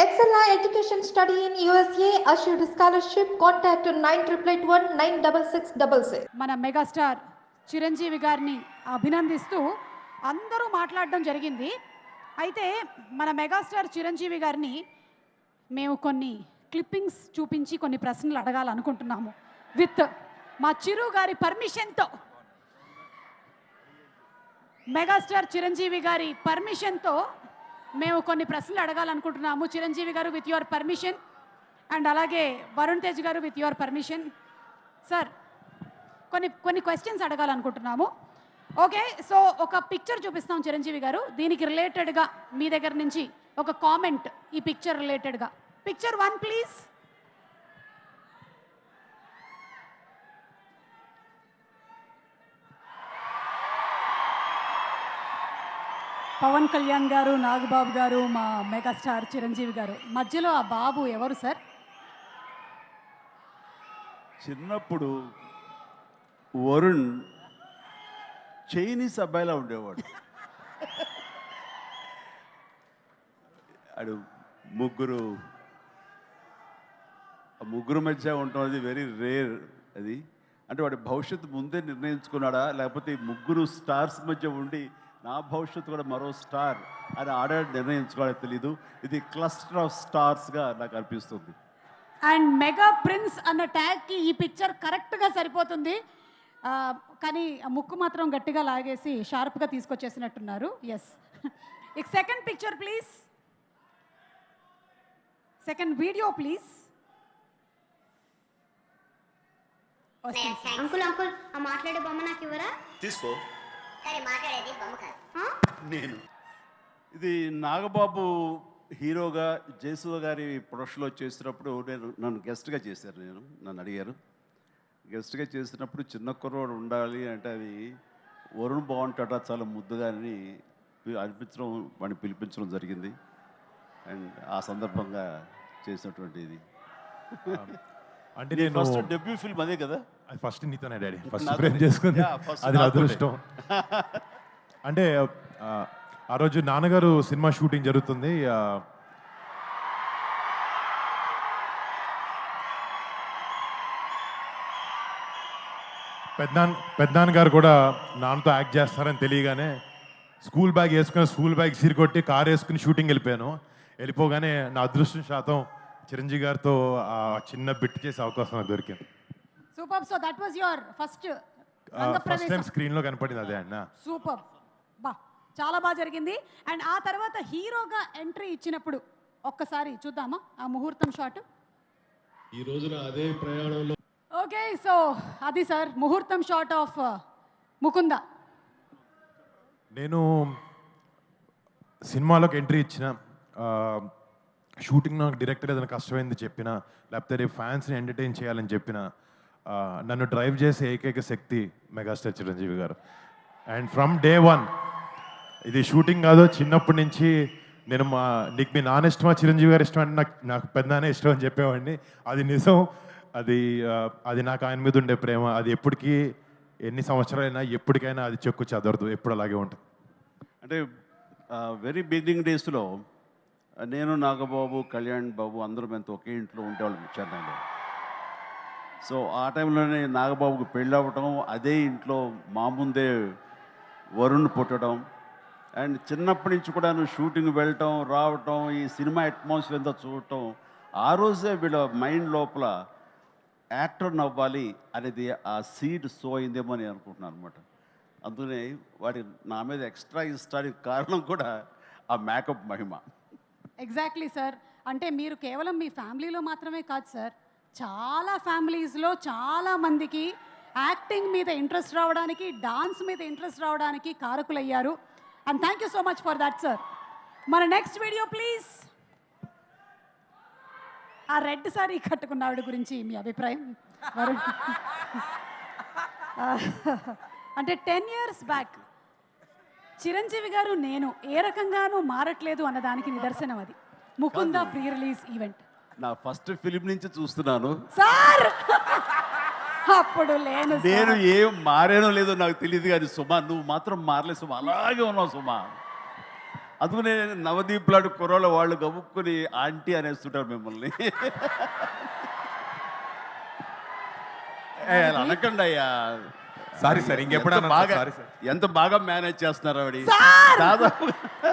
Excella Education Study in USA assured scholarship. Contact 9881 మన megastar Chiranjeevi గారిని అభినందిస్తూ అందరూ మాట్లాడడం జరిగింది. అయితే మన మెగాస్టార్ చిరంజీవి గారిని మేము కొన్ని క్లిప్పింగ్స్ చూపించి కొన్ని ప్రశ్నలు అడగాలనుకుంటున్నాము. విత్ మా చిరు గారి పర్మిషన్తో, మెగాస్టార్ చిరంజీవి గారి పర్మిషన్తో మేము కొన్ని ప్రశ్నలు అడగాలనుకుంటున్నాము. చిరంజీవి గారు విత్ యువర్ పర్మిషన్, అండ్ అలాగే వరుణ్ తేజ్ గారు విత్ యువర్ పర్మిషన్. సార్, కొన్ని క్వశ్చన్స్ అడగాలనుకుంటున్నాము. ఓకే, సో ఒక పిక్చర్ చూపిస్తాం చిరంజీవి గారు. దీనికి రిలేటెడ్గా మీ దగ్గర నుంచి ఒక కామెంట్ ఈ పిక్చర్ రిలేటెడ్గా. Picture 1 please. పవన్ కళ్యాణ్ గారు, నాగబాబు గారు, మా మెగాస్టార్ చిరంజీవి గారు, మధ్యలో ఆ బాబు ఎవరు సార్? చిన్నప్పుడు వరుణ్ చైనీస్ అబ్బాయిలా ఉండేవాడు. అడు ముగ్గురు మధ్య ఉండటం అది వెరీ రేర్. అది అంటే వాడి భవిష్యత్తు ముందే నిర్ణయించుకున్నాడా, లేకపోతే ముగ్గురు స్టార్స్ మధ్య ఉండి నా భవిష్యత్తు కూడా మరో స్టార్ అని ఆడాడు నిర్ణయించుకోవాలో తెలీదు. ఇది క్లస్టర్ ఆఫ్ స్టార్స్గా నాకు అనిపిస్తుంది. అండ్ మెగా ప్రిన్స్ అన్న ట్యాగ్కి ఈ పిక్చర్ కరెక్ట్గా సరిపోతుంది. కానీ ముక్కు మాత్రం గట్టిగా లాగేసి షార్ప్గా తీసుకొచ్చేసినట్టున్నారు. ఎస్, ఇక second picture please. Second video please. Uncle uncle ఆ మాట్లాడే బొమ్మ నాకు ఇవ్వరా? తీసుకో. సరే, మాట్లాడేది బొమ్మ కాదు. నేను ఇది నాగబాబు హీరోగా జయసుధ గారి ప్రొడక్షన్లో చేసినప్పుడు నన్ను గెస్ట్గా చేశారు. నన్ను అడిగారు. గెస్ట్గా చేసినప్పుడు చిన్న కుర్రోడు ఉండాలి అంటే అది వరుణ్ బాగుంటాడా చాలా ముద్దుగా అని అనిపించడం, వాడిని పిలిపించడం జరిగింది. అండ్ ఆ సందర్భంగా చేసినటువంటి ఇది అంటే నేను ఫస్ట్ డెబ్యూ ఫిల్మ్ అదే కదా. అది ఫస్ట్ నీతోనే డాడీ ఫస్ట్ ఫ్రేమ్ చేసుకుంది. అది నా అదృష్టం. అంటే ఆ రోజు నాన్నగారు సినిమా షూటింగ్ జరుగుతుంది. పెద్దనాన్నగారు కూడా నాన్నతో యాక్ట్ చేస్తారని తెలియగానే స్కూల్ బ్యాగ్ వేసుకుని స్కూల్ బ్యాగ్ సిరికొట్టి కార్ వేసుకుని షూటింగ్ వెళ్ళిపోయాను. వెళ్ళిపోగానే నా అదృష్టం శాతం చిరంజీవి గారితో ఆ చిన్న బిట్ చేసే అవకాశం నాకు దొరికింది. Super. So that was your first time screen లో కనపడింది అదే అన్న. సూపర్, బా చాలా బాగా జరిగింది. అండ్ ఆ తర్వాత హీరోగా ఎంట్రీ ఇచ్చినప్పుడు ఒక్కసారి చూద్దామా ఆ ముహూర్తం షాట్. ఈ రోజున అదే ప్రయాణంలో ఓకే, సో అది సార్ ముహూర్తం షాట్ ఆఫ్ ముకుంద. నేను సినిమాలోకి ఎంట్రీ ఇచ్చిన షూటింగ్ నాకు డైరెక్టర్ ఏదైనా కష్టమైంది చెప్పిన, లేకపోతే రేపు ఫ్యాన్స్ని ఎంటర్టైన్ చేయాలని చెప్పిన, నన్ను డ్రైవ్ చేసే ఏకైక శక్తి మెగాస్టార్ చిరంజీవి గారు. అండ్ ఫ్రమ్ డే 1 ఇది షూటింగ్ కాదు, చిన్నప్పటి నుంచి నేను నీకు మీ నాన్న ఇష్టమా చిరంజీవి గారు ఇష్టం అంటే నాకు పెద్దనే ఇష్టం అని చెప్పేవాడిని. అది నిజం. అది నాకు ఆయన మీద ఉండే ప్రేమ అది ఎప్పటికీ ఎన్ని సంవత్సరాలైనా ఎప్పటికైనా అది చెక్కు చెదరదు, ఎప్పుడు అలాగే ఉంటుంది. అంటే వెరీ బిగినింగ్ డేస్లో నేను నాగబాబు, కళ్యాణ్ బాబు అందరం ఎంత ఒకే ఇంట్లో ఉండేవాళ్ళం చెన్నైలో. సో ఆ టైంలోనే నాగబాబుకి పెళ్ళి అవ్వటం, అదే ఇంట్లో మా ముందే వరుణ్ పుట్టడం, అండ్ చిన్నప్పటి నుంచి కూడా షూటింగ్ వెళ్ళటం రావటం, ఈ సినిమా అట్మాస్ఫియర్ అంతా చూడటం, ఆ రోజే వీళ్ళ మైండ్ లోపల యాక్టర్ నవ్వాలి అనేది ఆ సీడ్ సో అయిందేమో అని అనుకుంటున్నాను అనమాట. అందుకనే వాడి నా మీద ఎక్స్ట్రా ఇష్టానికి కారణం కూడా ఆ మేకప్ మహిమ. Exactly sir. అంటే మీరు కేవలం మీ ఫ్యామిలీలో మాత్రమే కాదు సార్, చాలా ఫ్యామిలీస్లో చాలా మందికి యాక్టింగ్ మీద ఇంట్రెస్ట్ రావడానికి, డాన్స్ మీద ఇంట్రెస్ట్ రావడానికి కారకులయ్యారు. And thank you so much for that sir. మన నెక్స్ట్ వీడియో ప్లీజ్. ఆ రెడ్ సారీ కట్టుకున్న ఆవిడ గురించి మీ అభిప్రాయం? అంటే 10 years బ్యాక్ చిరంజీవి గారు నేను ఏ రకంగానూ మారట్లేదు అన్నదానికి నిదర్శనం అది ముకుంద ప్రీ రిలీజ్ ఈవెంట్. నా ఫస్ట్ ఫిలిం నుంచి చూస్తున్నాను సార్. అప్పుడు నేను ఏం మారేనో లేదో నాకు తెలియదు, కానీ సుమా నువ్వు మాత్రం మారలే సుమా, అలాగే ఉన్నావు సుమా. అందుకనే నవదీప్ లాంటి కుర్రోళ్ళ వాళ్ళు గబుక్కుని ఆంటీ అనేస్తుంటారు మిమ్మల్ని. అలా అనకండి అయ్యా. సారీ సార్, ఇంకెప్పుడు ఎంత బాగా ఎంత బాగా మేనేజ్ చేస్తున్నారు ఆవిడ. సార్! దాదాపు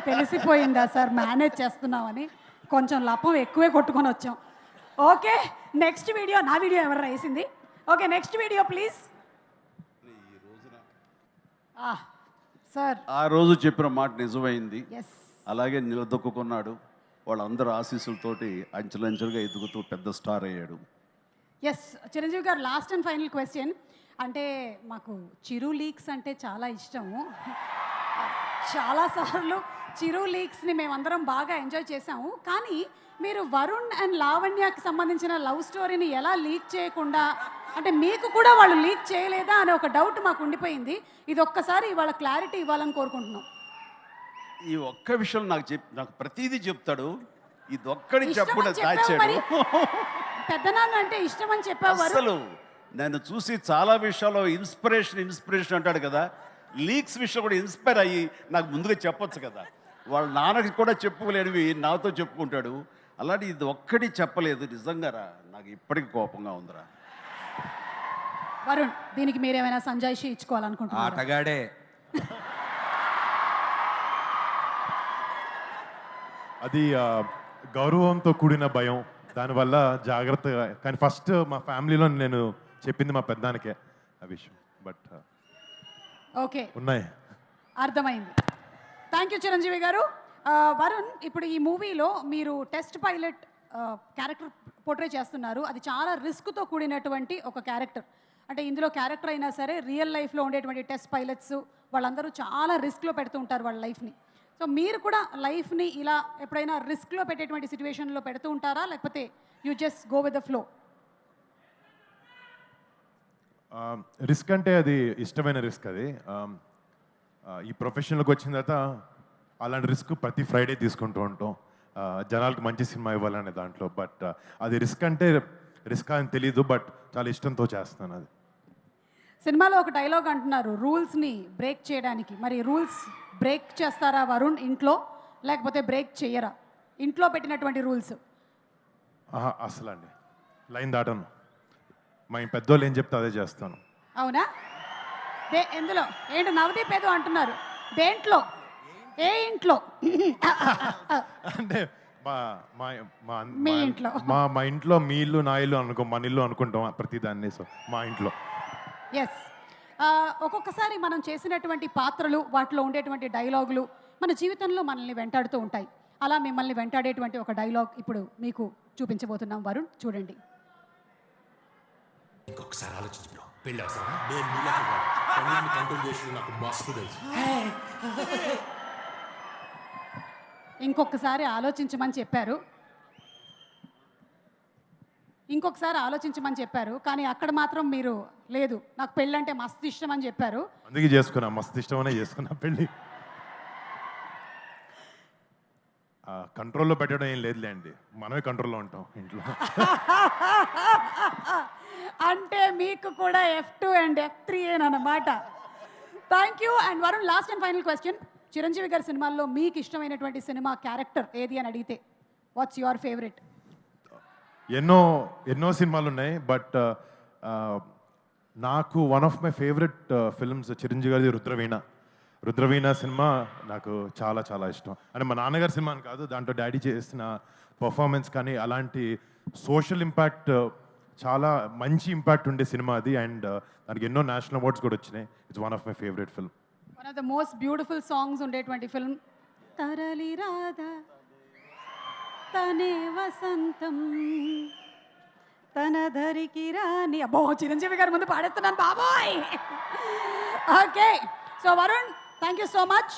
తెలిసిపోయిందా సార్ మేనేజ్ చేస్తున్నామని? కొంచెం లపం ఎక్కువే కొట్టుకొని వచ్చాం. Okay, next video. నా వీడియో ఎవరు వేసింది? Okay, next video please. Sir ఆ రోజు చెప్పిన మాట నిజమైంది, ఎస్. అలాగే నిలదొక్కున్నాడు. వాళ్ళందరూ ఆశీస్సులతోటి అంచెలంచెలుగా ఎదుగుతూ పెద్ద స్టార్ అయ్యాడు. ఎస్, చిరంజీవి గారు, లాస్ట్ అండ్ ఫైనల్ క్వశ్చన్. అంటే మాకు చిరు లీక్స్ అంటే చాలా ఇష్టము. చాలాసార్లు చిరు లీక్స్ని మేమందరం బాగా ఎంజాయ్ చేసాము. కానీ మీరు వరుణ్ అండ్ లావణ్యకి సంబంధించిన లవ్ స్టోరీని ఎలా లీక్ చేయకుండా, అంటే మీకు కూడా వాళ్ళు లీక్ చేయలేదా అనే ఒక డౌట్ మాకు ఉండిపోయింది. ఇది ఒక్కసారి వాళ్ళ క్లారిటీ ఇవ్వాలని కోరుకుంటున్నాం. ఈ ఒక్క విషయం నాకు ప్రతిదీ చెప్తాడు. ఇది ఒక్కడి ఇష్టం చెప్పకుండా అని చెప్పావు మరి. దాచాడు. పెద్దనాన్న అంటే ఇష్టం అని చెప్పావు వరుణ్. అసలు నేను చూసి చాలా విషయాల్లో ఇన్స్పిరేషన్ అంటాడు కదా, లీక్స్ విషయం కూడా ఇన్స్పైర్ అయ్యి నాకు ముందుగా చెప్పొచ్చు కదా. వాళ్ళ నాన్నకి కూడా చెప్పుకోలేనివి నాతో చెప్పుకుంటాడు. అలాంటి ఇది ఒక్కటి చెప్పలేదు. నిజంగా రా, నాకు ఇప్పటికి కోపంగా ఉందిరా. వరుణ్, దీనికి మీరేమైనా సంజాయిషి ఇచ్చుకోవాలనుకుంటున్నారా? ఆటగాడే. అది గౌరవంతో కూడిన భయం, దానివల్ల జాగ్రత్తగా. కానీ ఫస్ట్ మా ఫ్యామిలీలో నేను చెప్పింది మా పెద్దానికే ఆ విషయం. బట్ ఓకే, ఉన్నాయి. అర్థమైంది. థ్యాంక్ యూ చిరంజీవి గారు. వరుణ్, ఇప్పుడు ఈ మూవీలో మీరు టెస్ట్ పైలట్ క్యారెక్టర్ పోర్ట్రే చేస్తున్నారు. అది చాలా రిస్క్తో కూడినటువంటి ఒక క్యారెక్టర్. అంటే ఇందులో క్యారెక్టర్ అయినా సరే రియల్ లైఫ్లో ఉండేటువంటి టెస్ట్ పైలట్స్ వాళ్ళందరూ చాలా రిస్క్లో పెడుతూ ఉంటారు వాళ్ళ లైఫ్ని. సో మీరు కూడా లైఫ్ని ఇలా ఎప్పుడైనా రిస్క్లో పెట్టేటువంటి సిచ్యువేషన్లో పెడుతూ ఉంటారా, లేకపోతే you just go with the flow? Risk అంటే అది ఇష్టమైన రిస్క్. అది ఈ ప్రొఫెషన్లోకి వచ్చిన తర్వాత అలాంటి రిస్క్ ప్రతి ఫ్రైడే తీసుకుంటూ ఉంటాం, జనాలకు మంచి సినిమా ఇవ్వాలనే దాంట్లో. బట్ అది రిస్క్ అంటే రిస్క్ అని తెలీదు, బట్ చాలా ఇష్టంతో చేస్తాను అది. సినిమాలో ఒక డైలాగ్ అంటున్నారు రూల్స్ని బ్రేక్ చేయడానికి. మరి రూల్స్ బ్రేక్ చేస్తారా వరుణ్ ఇంట్లో, లేకపోతే బ్రేక్ చేయరా? ఇంట్లో పెట్టినటువంటి రూల్స్ అసలు అండి లైన్ దాటను. మా పెద్దోళ్ళు ఏం చెప్తే అదే చేస్తాను. అవునా? ఎందులో ఏంటి నవదీప్ ఏదో అంటున్నారు, దేంట్లో, ఏ ఇంట్లో? అంటే మీ ఇంట్లో. మా ఇంట్లో మీ ఇల్లు నా ఇల్లు అనుకో, మన ఇల్లు అనుకుంటాం ప్రతిదాన్ని. సో మా ఇంట్లో. ఎస్, ఒక్కొక్కసారి మనం చేసినటువంటి పాత్రలు, వాటిలో ఉండేటువంటి డైలాగులు మన జీవితంలో మనల్ని వెంటాడుతూ ఉంటాయి. అలా మిమ్మల్ని వెంటాడేటువంటి ఒక డైలాగ్ ఇప్పుడు మీకు చూపించబోతున్నాం. వరుణ్, చూడండి. ఇంకొకసారి ఆలోచించు బ్రో, పెళ్ళి అవసరమా? నేను నీళ్ళకి పనులను కంట్రోల్ చేసి నాకు మస్తు తెలుసు. ఇంకొకసారి ఆలోచించమని చెప్పారు, కానీ అక్కడ మాత్రం మీరు లేదు, నాకు పెళ్ళంటే మస్తు ఇష్టం అని చెప్పారు. అందుకే చేసుకున్నా, మస్తు ఇష్టమనే చేసుకున్నా పెళ్ళి. కంట్రోల్లో పెట్టడం ఏం లేదులే అండి, మనమే కంట్రోల్లో ఉంటాం ఇంట్లో. అంటే మీకు కూడా F2 అండ్ F3 అన్నమాట. Thank you. And Varun, last and final question. Chiranjeevi గారి సినిమాల్లో మీకు ఇష్టమైనటువంటి సినిమా క్యారెక్టర్ ఏది అని అడిగితే వాట్స్ యువర్ ఫేవరెట్? ఎన్నో సినిమాలు ఉన్నాయి, బట్ నాకు one of my favourite films Chiranjeevi గారి రుద్రవీణ సినిమా నాకు చాలా చాలా ఇష్టం. అంటే మా నాన్నగారి సినిమా అని కాదు, దాంట్లో డాడీ చేసిన పర్ఫార్మెన్స్ కానీ అలాంటి సోషల్ ఇంపాక్ట్, చాలా మంచి ఇంపాక్ట్ ఉండే సినిమా అది. అండ్ దానికి ఎన్నో నేషనల్ అవార్డ్స్ కూడా వచ్చినాయి. It's one of my favourite film. One of the most beautiful songs ఉండేటువంటి ఫిల్మ్ తరలి రాధా తనే వసంతం తన ధరికి రాని. అబ్బో, చిరంజీవి గారి ముందు పాడేస్తున్నాను బాబోయ్. Okay, so Varun, thank you so much.